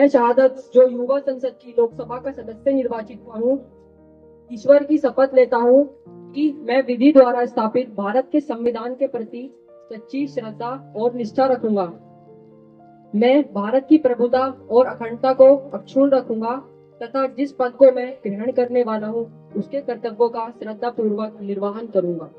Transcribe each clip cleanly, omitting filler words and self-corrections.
मैं शहादत जो युवा संसद की लोकसभा का सदस्य निर्वाचित हुआ हूँ, ईश्वर की शपथ लेता हूँ कि मैं विधि द्वारा स्थापित भारत के संविधान के प्रति सच्ची श्रद्धा और निष्ठा रखूंगा। मैं भारत की प्रभुता और अखंडता को अक्षुण्ण रखूंगा तथा जिस पद को मैं ग्रहण करने वाला हूँ उसके कर्तव्यों का श्रद्धा पूर्वक निर्वहन करूंगा।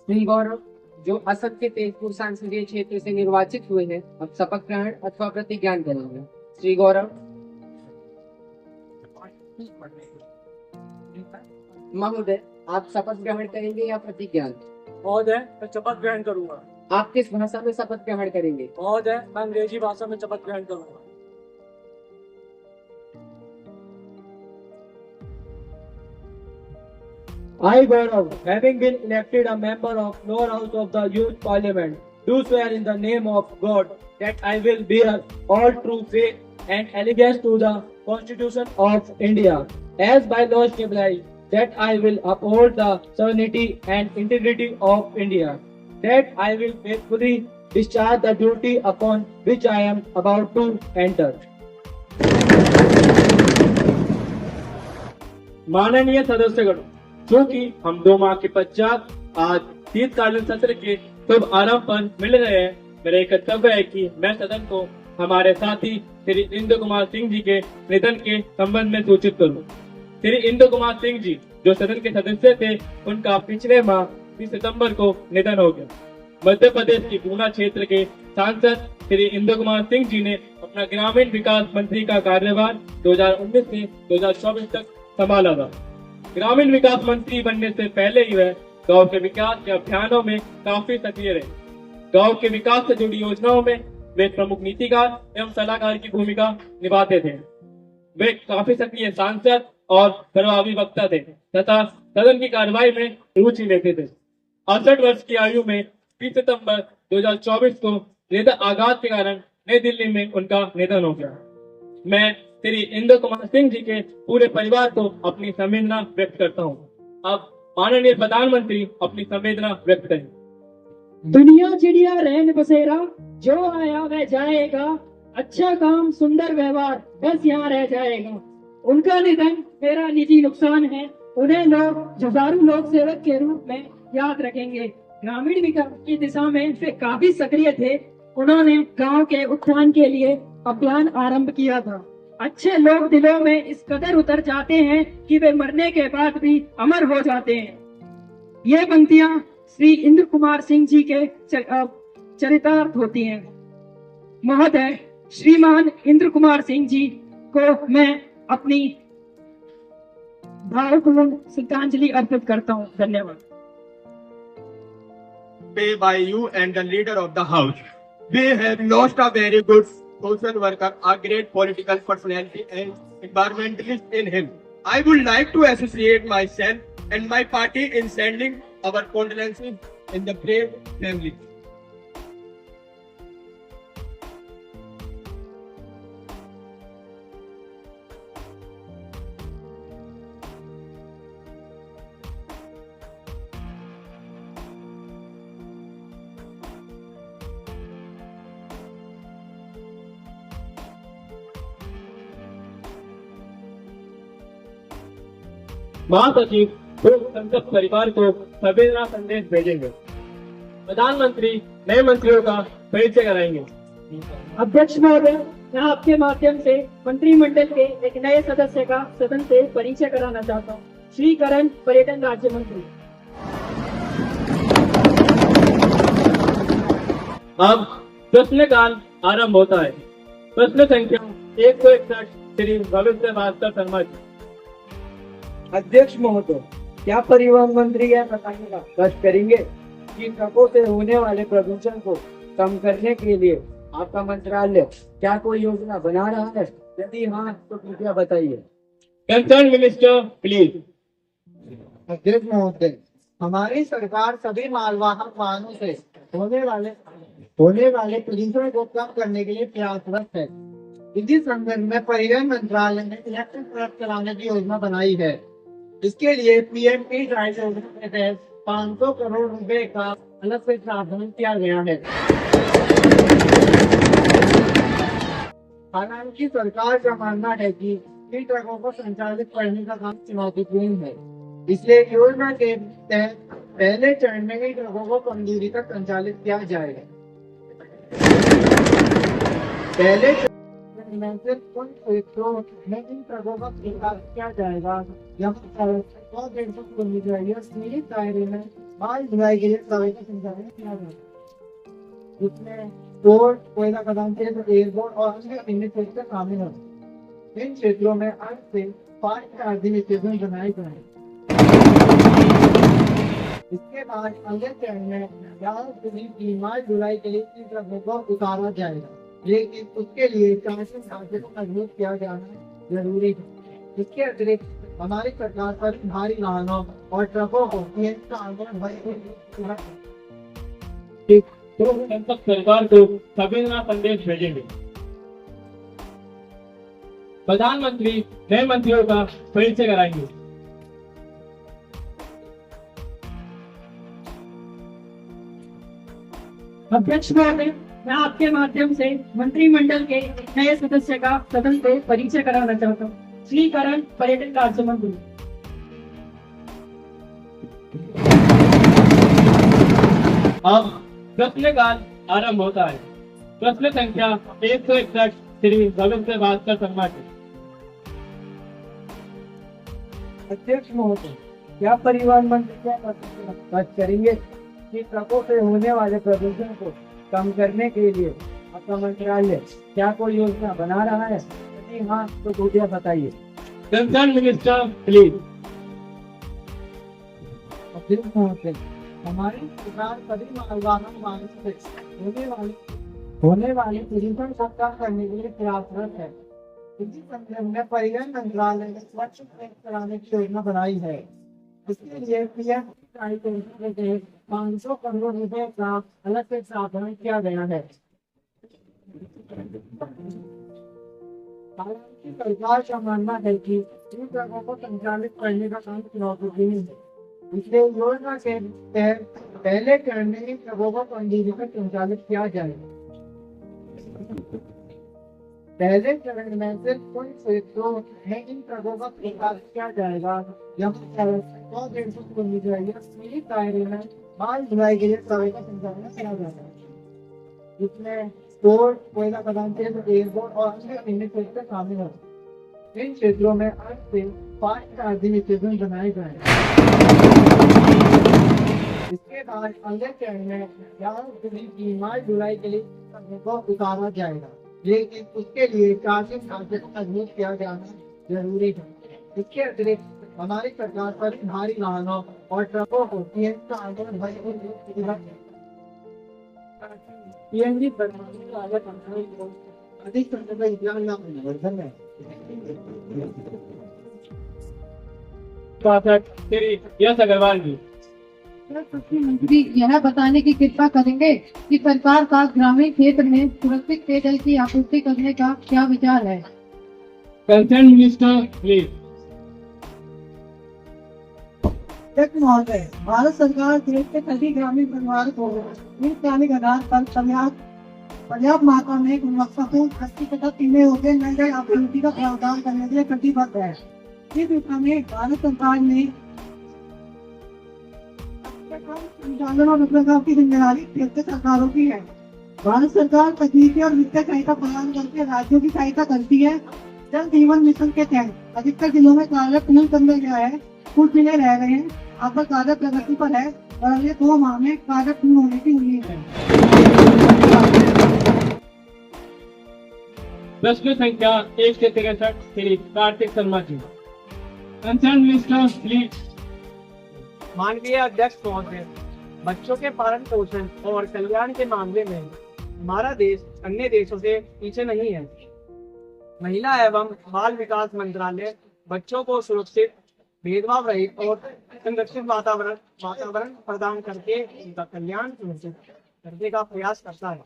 श्री गौरव जो असद के तेजपुर संसदीय क्षेत्र से निर्वाचित हुए हैं, अब शपथ ग्रहण अथवा प्रतिज्ञान करेंगे। श्री गौरव। महोदय, आप शपथ ग्रहण करेंगे या प्रतिज्ञान? महोदय, मैं शपथ ग्रहण करूंगा। आप किस भाषा में शपथ ग्रहण करेंगे? महोदय, मैं अंग्रेजी भाषा में शपथ ग्रहण करूंगा। I, Gaurav, having been elected a member of lower house of the Youth Parliament, do swear in the name of God that I will bear all true faith and allegiance to the Constitution of India, as by law established, that I will uphold the sovereignty and integrity of India, that I will faithfully discharge the duty upon which I am about to enter. माननीय सदस्यगण, चूँकि हम 2 माह के पश्चात आज शीतकालीन सत्र के शुभ आरंभ पर मिल रहे हैं, मेरा एक कर्तव्य है कि मैं सदन को हमारे साथी श्री इंदु कुमार सिंह जी के निधन के संबंध में सूचित करूं। श्री इंदु कुमार सिंह जी जो सदन के सदस्य थे, उनका पिछले माह 30 सितंबर को निधन हो गया। मध्य प्रदेश की पूना क्षेत्र के सांसद श्री इंदु कुमार सिंह जी ने अपना ग्रामीण विकास मंत्री का कार्यभार 2019 से 2024 तक संभाला था। ग्रामीण विकास मंत्री बनने से पहले ही वह गांव के विकास के अभियानों में काफी सक्रिय रहे। गांव के विकास से जुड़ी योजनाओं में वे प्रमुख नीतिकार एवं सलाहकार की भूमिका निभाते थे। वे काफी सक्रिय सांसद और प्रभावी वक्ता थे तथा सदन की कार्यवाही में रुचि लेते थे। 68 वर्ष की आयु में 30 सितंबर 2024 को हृदय आघात के कारण नई दिल्ली में उनका निधन हो गया। मैं श्री इंदु कुमार सिंह जी के पूरे परिवार को अपनी संवेदना व्यक्त करता हूँ। अब माननीय प्रधानमंत्री अपनी संवेदना व्यक्त करें। दुनिया चिड़िया रहन बसेरा, जो आया वह जाएगा, अच्छा काम सुंदर व्यवहार बस यहाँ रह जाएगा। उनका निधन मेरा निजी नुकसान है। उन्हें लोग जुझारू लोक सेवक के रूप में याद रखेंगे। ग्रामीण विकास की दिशा में वे काफी सक्रिय थे। उन्होंने गांव के उत्थान के लिए अभियान आरंभ किया था। अच्छे लोग दिलों में इस कदर उतर जाते हैं कि वे मरने के बाद भी अमर हो जाते हैं। ये पंक्तियां श्री इंदु कुमार सिंह जी के चरितार्थ होती हैं। महोदय, श्रीमान इंदु कुमार सिंह जी को मैं अपनी भावपूर्ण श्रद्धांजलि अर्पित करता हूँ। धन्यवाद। By you and the leader of the house, we have lost a very good social worker, a great political personality and environmentalist in him. I would like to associate myself and my party in sending our condolences in the brave family. महासचिव संसद परिवार को संवेदना संदेश भेजेंगे। प्रधानमंत्री नए मंत्रियों का परिचय कराएंगे। अध्यक्ष महोदय, मैं आपके माध्यम से मंत्रिमंडल के एक नए सदस्य का सदन से परिचय कराना चाहता हूँ। श्री करण, पर्यटन राज्य मंत्री। अब प्रश्नकाल आरंभ होता है। प्रश्न संख्या 161 श्री भविष्य भास्कर शर्मा जी। अध्यक्ष महोदय, क्या परिवहन मंत्री यह बताने का कष्ट करेंगे कि ट्रकों से होने वाले प्रदूषण को कम करने के लिए आपका मंत्रालय क्या कोई योजना बना रहा है? यदि हाँ, तो कृपया बताइए। Concern minister please. अध्यक्ष महोदय, हमारी सरकार सभी मालवाहक वाहनों से होने वाले प्रदूषण को कम करने के लिए प्रयासरत है। इसी संदर्भ में परिवहन मंत्रालय ने इलेक्ट्रिक ट्रक चलाने की योजना बनाई है। इसके लिए पीएम ई ड्राइव योजना के तहत 500 करोड़ रुपए का अलग से प्रावधान किया गया है। हालांकि सरकार का मानना है कि इन ट्रकों को संचालित करने का काम चुनौतीपूर्ण है, इसलिए योजना के तहत पहले चरण में इन ट्रकों को कम दूरी तक संचालित किया जाएगा। पहले चरण में सिर्फ उन क्षेत्रों में इन ट्रकों का विकास किया जाएगा जहाँ 100-150 किलोमीटर या सीमित दायरे में माल ढुलाई के लिए सवारी का संचालन किया जाएगा। इसमें पोर्ट, कोयला खदान क्षेत्र, एयरपोर्ट और अन्य अन्य क्षेत्र शामिल हैं। इन क्षेत्रों में आज से 5 चार्जिंग स्टेशन बनाए गए हैं। इसके बाद अगले चरण में की माल ढुलाई के लिए इन ट्रकों को उतारा जाएगा, लेकिन उसके लिए चार्जिंग ढांचे को मजबूत किया जाना जरूरी है। इसके अतिरिक्त हमारी सरकार पर भारी वाहनों और ट्रकों को तो हम तक सरकार को संवेदना संदेश भेजेंगे। प्रधानमंत्री नए मंत्रियों का परिचय कराएंगे। अध्यक्ष महोदय, मैं आपके माध्यम से मंत्रिमंडल के नए सदस्य का सदन से परिचय कराना चाहता हूँ। श्री करण, पर्यटन राज्य मंत्री। अब प्रश्नकाल आरंभ होता है। प्रश्न संख्या 161 श्री रविंद्र भास्कर शर्मा जी। अध्यक्ष महोदय, क्या परिवहन मंत्री बात करेंगे कि ट्रकों से होने वाले प्रदूषण को कम करने के लिए आपका मंत्रालय क्या कोई योजना बना रहा है? यदि हाँ तो कृपया बताइए। Concern minister please. अध्यक्ष महोदय, हमारी सरकार सभी मालवाहन से होने वाले प्रदूषण को कम करने के लिए प्रयासरत है। इसी संदर्भ में परिवहन मंत्रालय ने स्वच्छ ट्रेन चलाने की योजना बनाई है। इसके लिए पीएम के तहत 500 करोड़ रुपए का अलग से प्रावधान किया गया है। हालांकि सरकार का मानना है कि इन ट्रकों को संचालित करने का काम चुनौतीपूर्ण है, इसलिए योजना के तहत पहले चरण में इन ट्रकों को कम दूरी तक संचालित किया जाएगा। पहले चरण में सिर्फ उन क्षेत्रों में इन ट्रकों का विकास किया जाएगा जहाँ 100-150 किलोमीटर या सीमित दायरे में माल ढुलाई के लिए सवारी का संचालन किया जाता है। इसमें पोर्ट, कोयला खदान क्षेत्र, एयरपोर्ट और अन्य अन्य क्षेत्र शामिल हैं। इन क्षेत्रों में आज से 5 चार्जिंग स्टेशन बनाए गए हैं। इसके बाद अगले चरण में की माल ढुलाई के लिए को उतारा जाएगा, लेकिन उसके लिए चार्जिंग ढांचे को मजबूत किया जाना जरूरी है। इसके अतिरिक्त हमारी सरकार पर भारी वाहनों और ट्रकों को पीएनजी अधिक संख्या में निर्भर है। श्री यश अग्रवाल जी। मंत्री यह बताने की कृपा करेंगे कि सरकार का ग्रामीण क्षेत्र में सुरक्षित पेयजल की आपूर्ति करने का क्या विचार है? Concern minister please. महोदय, भारत सरकार देश के सभी ग्रामीण परिवार को दैनिक आधार पर पर्याप्त मात्रा में गुणवत्तापूर्ण 80% पीने योग्य नल जल आपूर्ति का प्रावधान करने के लिए कटिबद्ध है। इस दिशा में भारत सरकार ने की जिम्मेदारी केंद्र सरकारों की है। भारत सरकार तकनीकी और वित्तीय सहायता प्रदान करके राज्यों की सहायता करती है। जल जीवन मिशन के तहत अधिकतर जिलों में कार्य पूर्ण कर लिया गया है, कुछ जिले रह गए हैं। आपका कार्य प्रगति पर है और अगले 2 माह में कार्य पूर्ण होने की उम्मीद है। प्रश्न संख्या 163 Shri Kartik Sharma ji. Concern minister please. माननीय अध्यक्ष महोदय, बच्चों के पालन पोषण और कल्याण के मामले में हमारा देश अन्य देशों से पीछे नहीं है। महिला एवं बाल विकास मंत्रालय बच्चों को सुरक्षित, भेदभाव रहित और संरक्षित वातावरण प्रदान करके उनका कल्याण सुनिश्चित करने का प्रयास करता है।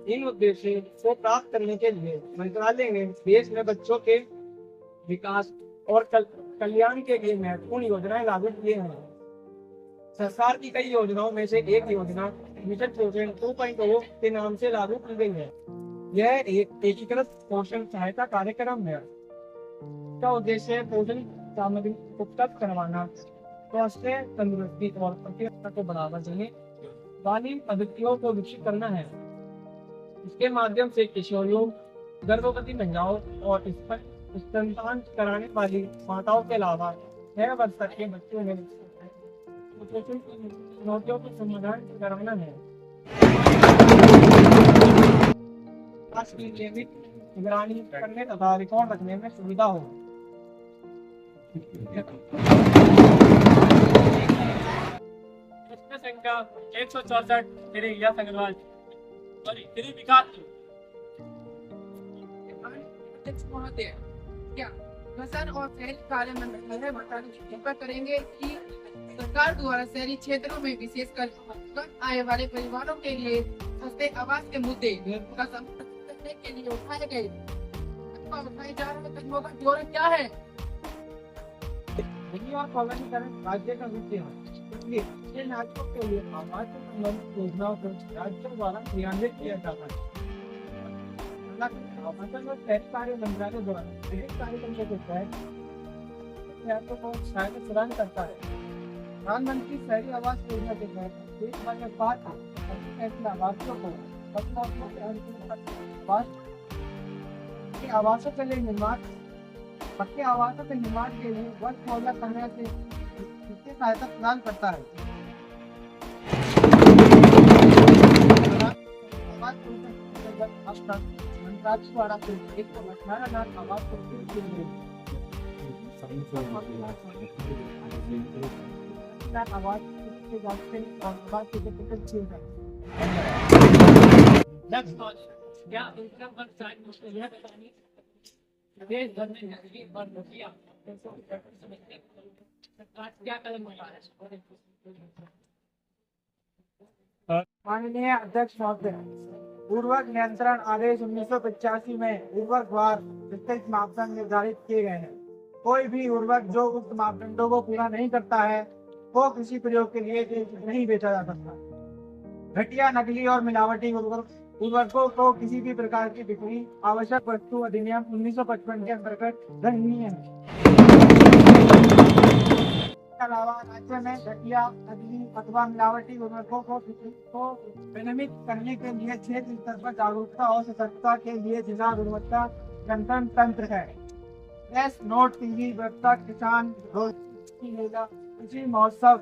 इन उद्देश्यों को प्राप्त करने के लिए मंत्रालय ने देश में बच्चों के विकास और कल्याण के लिए महत्वपूर्ण योजनाएं लागू किए हैं। सरकार की कई योजनाओं में से एक योजना मिशन पोषण 2.0 के नाम से लागू की गई है। यह एक एकीकृत पोषण सहायता कार्यक्रम है। इसका उद्देश्य पोषण सामग्री उपलब्ध करवाना, स्वास्थ्य, तंदुरुस्ती और प्रतिरक्षा को बढ़ावा देने वाली पद्धतियों को विकसित करना है। इसके माध्यम से किशोरियों, गर्भवती महिलाओं और स्तनपान कराने वाली माताओं के अलावा 6 वर्ष तक के बच्चों में कुपोषण की चुनौतियों का समाधान करवाना है। आज की नियमित निगरानी करने तथा रिकॉर्ड रखने में सुविधा हो। संख्या 164 श्री यश अग्रवाल श्री विकास महोदय, क्या श्मशान और शहरी कार्य मंत्रालय बताने की कृपा करेंगे कि सरकार द्वारा शहरी क्षेत्रों में विशेषकर कम आय वाले परिवारों के लिए सस्ते आवास के मुद्दे का समाधान करने के लिए उठाए गए अथवा उठाए जा रहे कदमों का ब्यौरा क्या है? और कॉलोनीकरण राज्य का विषय है, इसलिए इन राज्यों के लिए आवास से संबंधित योजनाओं को राज्यों द्वारा क्रियान्वित किया जाता है। शहरी कार्य मंत्रालय द्वारा विभिन्न कार्यक्रमों के तहत को सहायता प्रदान करता है। प्रधानमंत्री शहरी आवास योजना के तहत देश भर में 5 ऐसे आवासियों को आवासों के लिए निर्माण पक्के आवासों के निर्माण के लिए वर्ष मुहैया करने से वित्तीय सहायता प्रदान करता है। अब तक मंत्रालय द्वारा 118 लाख आवास को आवास के वास्ते आवास के क्या इनकम पर साइड मुझको यह बतानी देश भर में नकली और रुपया सरकार क्या कदम उठा रही है? माननीय अध्यक्ष महोदय, उर्वरक नियंत्रण आदेश 1985 में उर्वरक वार विस्तृत मापदंड निर्धारित किए गए हैं। कोई भी उर्वरक जो उक्त मापदंडों को पूरा नहीं करता है वो किसी प्रयोग के लिए नहीं बेचा जा सकता। घटिया, नकली और मिलावटी उर्वरकों को किसी भी प्रकार की बिक्री आवश्यक वस्तु अधिनियम 1955 के अंतर्गत दंडनीय है। इसके अलावा राज्य में घटिया, नकली अथवा मिलावटी उर्वरकों को विनियमित करने के लिए क्षेत्र स्तर पर जागरूकता और सतर्कता के लिए जिला गुणवत्ता नियंत्रण तंत्र है। प्रेस नोट, टीवी, वेबसाइट, किसान मेला, कृषि महोत्सव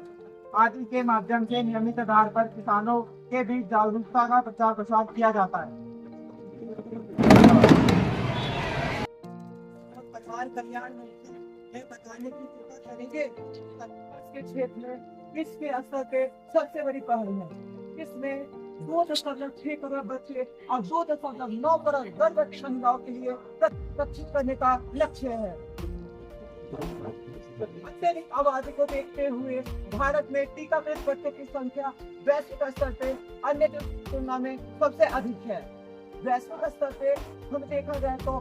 आदि के माध्यम से नियमित आधार पर किसानों के बीच जागरूकता का प्रचार प्रसार किया जाता है। परिवार कल्याण में बताने की कोशिश करेंगे के क्षेत्र में किसके स्तर पे सबसे बड़ी पहल है। इसमें 2.6 करोड़ बच्चे और 2.9 करोड़ गर्भवती महिलाओं के लिए प्रशिक्षित करने का लक्ष्य है। अत्यधिक आबादी को देखते हुए भारत में टीकाकृत बच्चों की संख्या वैश्विक स्तर पे अन्य तुलना में सबसे अधिक है। वैश्विक स्तर पे हम देखा जाए तो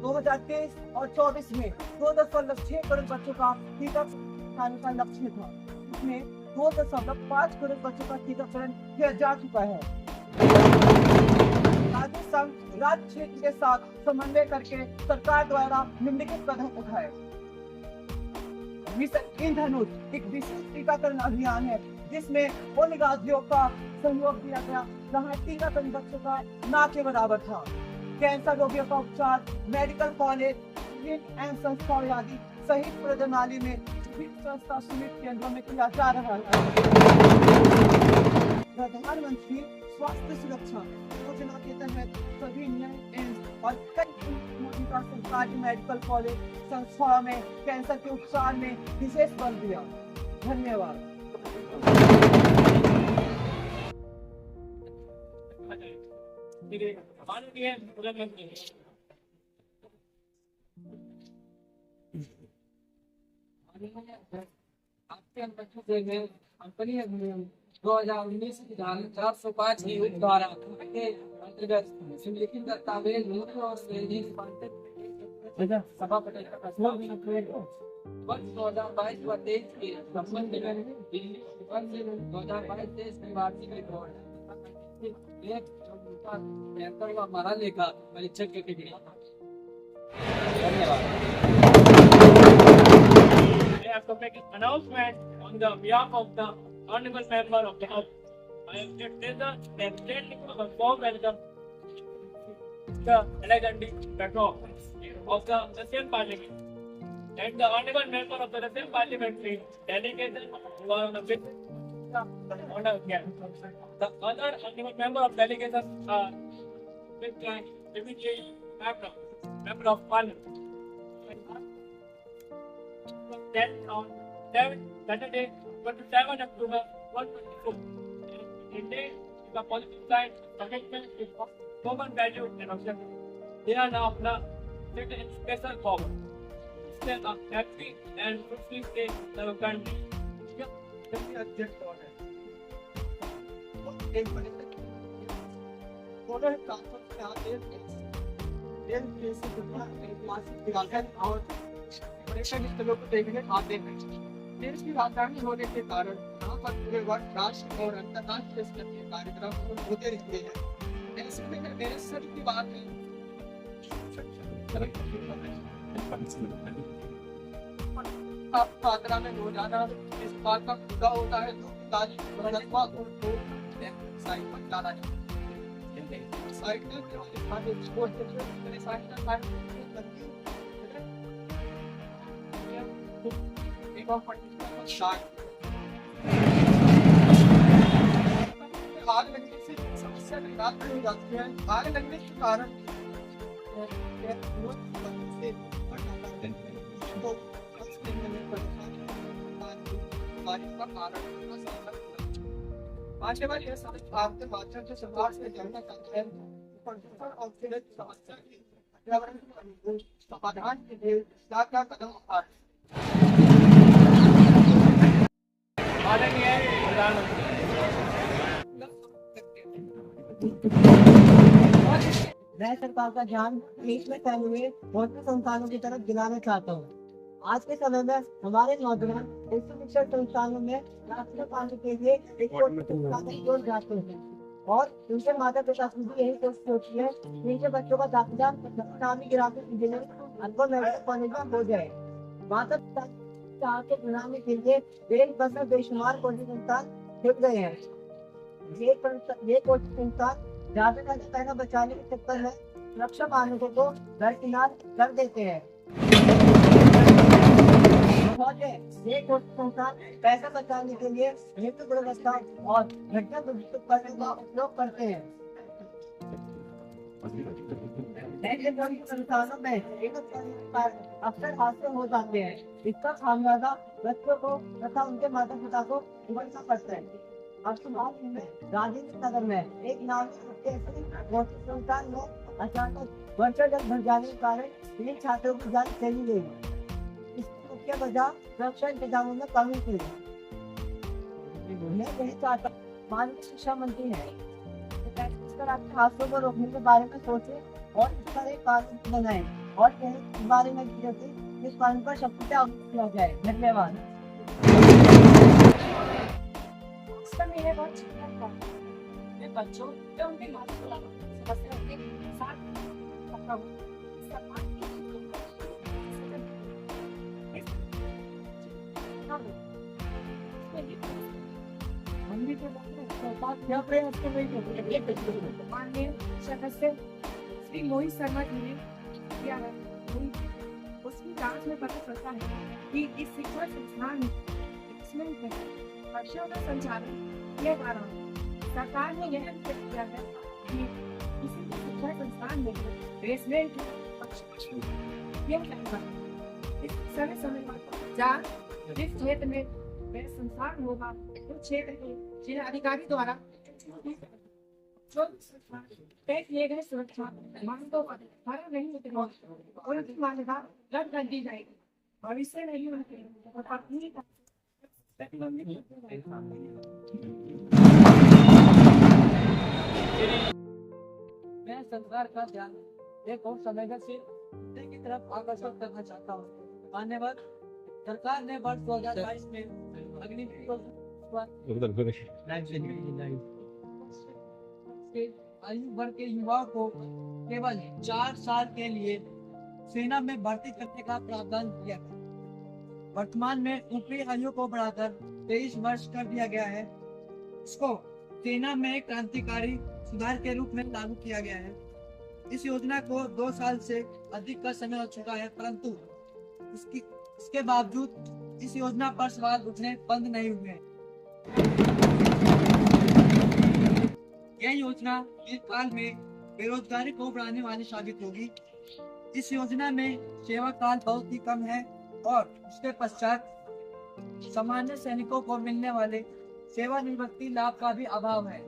2023 और 24 में 2.6 करोड़ बच्चों का टीकाकरण का लक्ष्य था। इसमें 2.5 करोड़ बच्चों का टीकाकरण किया जा चुका है। राज्य क्षेत्र के साथ समन्वय करके सरकार द्वारा निम्नलिखित कदम उठाए। मिशन इंद्रधनुष एक विशेष टीकाकरण अभियान है जिसमें उन राज्यों का सहयोग दिया गया जहाँ टीकाकरण बच्चों का ना के बराबर था। कैंसर रोगियों का उपचार मेडिकल कॉलेज, एवं संस्थाओं आदि सहित प्रणाली में संस्था सीमित केंद्रों में किया जा रहा है। प्रधानमंत्री स्वास्थ्य सुरक्षा योजना के तहत सभी एम्स और कई मौजूदा सरकारी मेडिकल कॉलेज संस्थाओं में कैंसर के उपचार में विशेष बल दिया। धन्यवाद। आपके बच्चों से मैं कंपनी 2019 विधान 405 की द्वारा अंतर्गत निम्नलिखित दस्तावेज और सभापति का प्रश्न वर्ष 2022 व 23 के संबंध में दिल्ली वर्ष 2022-23 की वार्षिक रिपोर्ट एक बेहतर व हमारा लेखा परीक्षक के लिए धन्यवाद। I have to make an announcement on the behalf of the honorable member of the House. I have just this the extending of a warm welcome the elegant Petro of the Russian Parliament and the honorable member of the Russian Parliamentary delegation who are on the honor guest. The other honorable member of delegation are Mr. Dimitri Petro, member of Parliament. Then on Saturday, 27 October 2022, India is a positive sign commitment is common value and objective. They are now taking special forward. Stay happy and fruitful stay in our country. और पर्यटन स्थलों को देखने आते हैं। देश की राजधानी होने के कारण यहाँ पर पूरे वर्ष राष्ट्रीय और अंतर्राष्ट्रीय स्तर के कार्यक्रम होते रहते हैं। ऐसे में मेरे सर की बात है मात्रा में रोजाना इस बात का खुदा होता है तो तारीख बदलवा और तो साइट पर डाला जाता है। साइकिल के खाने स्पोर्ट मेरे साइकिल एक और पर्टिकुलर शार्ट आग लगने से समस्या निकाल हो जाती है। आग लगने के कारण आने वाली यह समझ आपके माध्यम से सरकार से जानना चाहते हैं प्रदूषण और पीड़ित समस्या के पर्यावरण के अनुकूल समाधान के लिए क्या कदम उठा रहे हैं। मैं सरकार का ध्यान देश में फैले हुए मौसमी संस्थानों की तरफ दिलाना चाहता हूँ। आज के समय में हमारे नौजवान उच्च शिक्षा संस्थानों में राष्ट्रीय पाने के लिए एक जोड़ जाते हैं और उनके माता पिता की भी यही कोशिश होती है कि उनके बच्चों का दाखिला नामी ग्रामीण इंजीनियरिंग अनुभव मेडिकल कॉलेज में हो जाए। माता पिता के बनाने के लिए देश भर में बेशुमार कोचिंग संस्थान खुल गए हैं। ये कोचिंग संस्थान ज्यादा से ज्यादा पैसा बचाने के चक्कर में सुरक्षा मानकों को दरकिनार कर देते हैं। ये कोचिंग संस्थान पैसा बचाने के लिए नियुक्त व्यवस्था और घटना उपकरणों का उपयोग करते हैं। ऐसे संस्थानों में अक्सर हादसे हो जाते हैं। इसका खामियाजा बच्चों को तथा उनके माता पिता को भुगतना पड़ता है। राजेंद्र नगर में एक नामी संस्थान में अचानक वर्षा जल भर जाने के कारण 3 छात्रों की जान चली गई। इसकी मुख्य वजह सुरक्षा इंतजामों में कमी थी। मैं यही चाहता हूँ माननीय शिक्षा मंत्री है इस तरह के हादसों को रोकने के बारे में सोचे और इस पर एक कानून बनाए और इस बारे में इस कानून पर शक्ति से अवगत किया जाए। धन्यवाद। बच्चों जो उनके समस्या के साथ माननीय सदस्य श्री मोहित शर्मा जी ने किया है। उसकी जांच में पता चलता है कि इस शिक्षा संस्थान में बच्चों का संचालन किया जा रहा है। सरकार ने यह निश्चित किया है कि किसी भी शिक्षा संस्थान में बेसमेंट इस समय पर जांच जिस क्षेत्र में वह संस्थान होगा उस क्षेत्र के जिला अधिकारी द्वारा जो तय किए गए सुरक्षा मानकों पर खरा नहीं उतरेगा और उनकी मान्यता रद्द कर दी जाएगी। भविष्य में ही उनके मैं सरकार का ध्यान एक और संवेदनशील मुद्दे की तरफ आकर्षित करना चाहता हूँ। मान्यवर, सरकार ने वर्ष 2022 में अग्निवीर के आयु वर्ग के युवाओं को केवल 4 साल के लिए सेना में भर्ती करने का प्रावधान किया है। वर्तमान में ऊपरी आयु को बढ़ाकर 23 वर्ष कर दिया गया है। इसको सेना में एक क्रांतिकारी सुधार के रूप में लागू किया गया है। इस योजना को 2 साल से अधिक का समय हो चुका है, परंतु इसके बावजूद इस योजना पर सवाल उठने बंद नहीं हुए हैं। यह योजना दीर्घकाल में बेरोजगारी को बढ़ाने वाली साबित होगी। इस योजना में सेवा काल बहुत ही कम है और उसके पश्चात सामान्य सैनिकों को मिलने वाले सेवानिवृत्ति लाभ का भी अभाव है।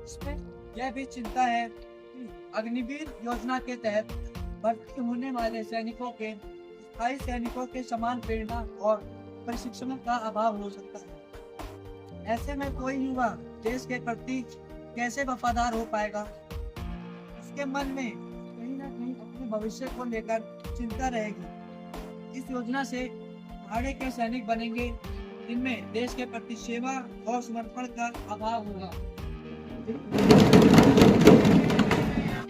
इसमें यह भी चिंता है कि अग्निवीर योजना के तहत भर्ती होने वाले सैनिकों के स्थायी सैनिकों के समान प्रेरणा और प्रशिक्षण का अभाव हो सकता है। ऐसे में कोई युवा देश के प्रति कैसे वफादार हो पाएगा? उसके मन में कहीं ना कहीं अपने भविष्य को लेकर चिंता रहेगी। इस योजना से भाड़े के सैनिक बनेंगे जिनमें देश के प्रति सेवा और समर्पण का अभाव होगा।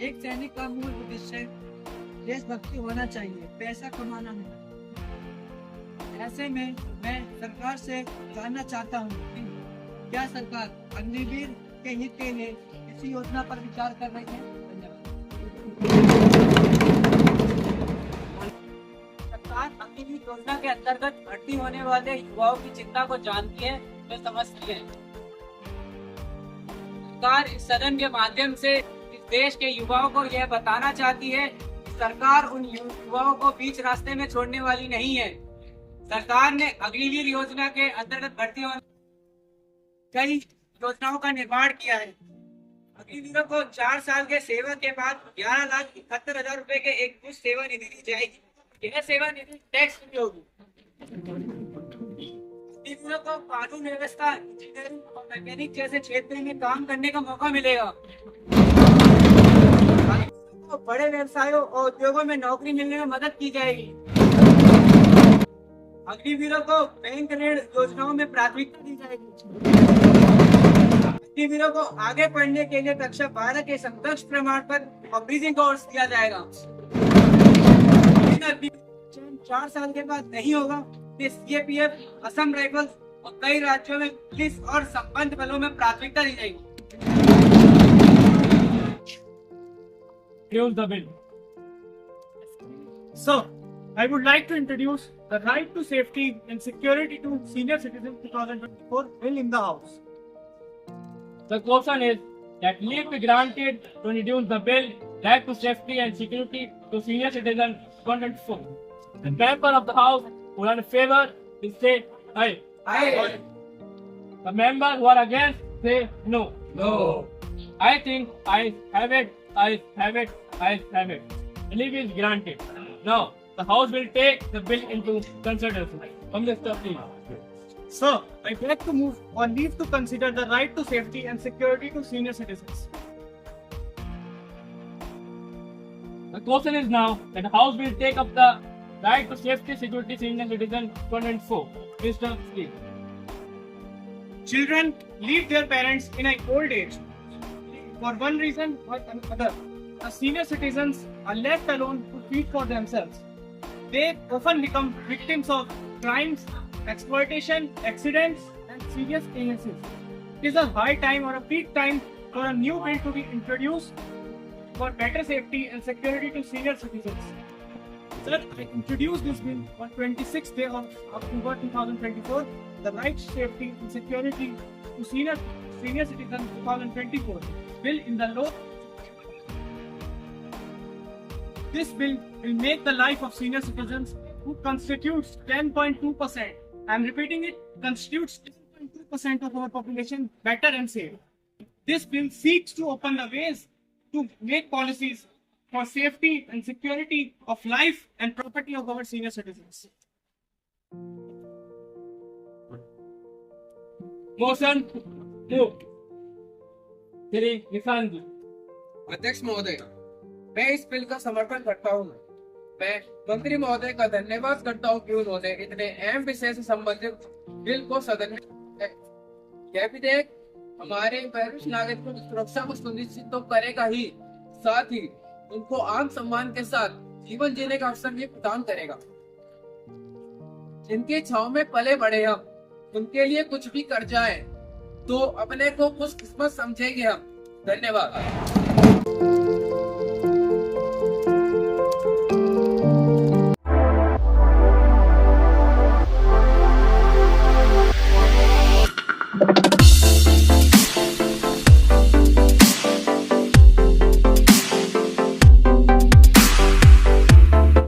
एक सैनिक का मूल उद्देश्य देशभक्ति होना चाहिए, पैसा कमाना नहीं। ऐसे में मैं सरकार से जानना चाहता हूँ कि क्या सरकार अग्निवीर के हित के लिए इसी योजना पर विचार कर रही है? सरकार अग्निवीर योजना के अंतर्गत भर्ती होने वाले युवाओं की चिंता को जानती है व समझती है। सरकार इस सदन के माध्यम से इस देश के युवाओं को यह बताना चाहती है कि सरकार उन युवाओं को बीच रास्ते में छोड़ने वाली नहीं है। सरकार ने अग्निवीर योजना के अंतर्गत भर्ती होने कई योजनाओं का निर्माण किया है। अग्निवीरों को 4 साल के सेवा के बाद 11,71,000 रुपए के एक मुश्त सेवा निधि दी जाएगी। यह सेवा निधि टैक्स फ्री होगी। अग्निवीरों को कानून व्यवस्था, इंजीनियरिंग और मैकेनिक जैसे क्षेत्र में काम करने का मौका मिलेगा। तो बड़े व्यवसायों और उद्योगों में नौकरी मिलने में मदद की जाएगी। अग्निवीरों को बैंक ऋण योजनाओं में प्राथमिकता दी जाएगी। अग्निवीरों को आगे पढ़ने के लिए कक्षा 12 के समकक्ष प्रमाण पत्र और ब्रीजिंग कोर्स दिया जाएगा। 4 साल के बाद नहीं होगा। सीएपीएफ, असम राइफल्स और कई राज्यों में पुलिस और संबंध बलों में प्राथमिकता दी जाएगी। Introduce the bill. So, I would like to introduce the Right to Safety and Security to Senior Citizens 2024 bill in the House. The question is that leave be granted to introduce the bill Right to Safety and Security to Senior Citizens 2024. The member of the House who are in favor will say aye. Aye. The member who are against say no. No. I think I have it. I have it. I have it. Leave is granted. Now the House will take the bill into consideration. Minister, please. So, I beg to move on leave to consider the right to safety and security to senior citizens. The question is now that the House will take up the right to safety, security, senior citizen 104. Mr. Please. Children leave their parents in an old age for one reason or another. The senior citizens are left alone to feed for themselves. They often become victims of crimes, exploitation, accidents, and serious illnesses. It is a high time or a peak time for a new bill to be introduced for better safety and security to senior citizens. Sir, I introduced this bill on 26th day of October 2024, the Right to Safety and Security to Senior Citizens 2024 bill in the law. This bill will make the life of senior citizens, who constitutes 10.2%, I am repeating it, constitutes 10.2% of our population, better and safe. This bill seeks to open the ways to make policies for safety and security of life and property of our senior citizens. Motion moved. Shri Nissan ji. अध्यक्ष महोदय, मैं इस bill का समर्थन करता हूँ। मैं मंत्री महोदय का धन्यवाद करता हूँ कि उन्होंने इतने अहम विषय से संबंधित बिल को सदन में। यह विधेयक हमारे वरिष्ठ नागरिकों की सुरक्षा को सुनिश्चित तो करेगा ही, साथ ही उनको आम सम्मान के साथ जीवन जीने का अवसर भी प्रदान करेगा। जिनके छांव में पले बड़े हम, उनके लिए कुछ भी कर जाए तो अपने को खुशकिस्मत समझेंगे हम। धन्यवाद।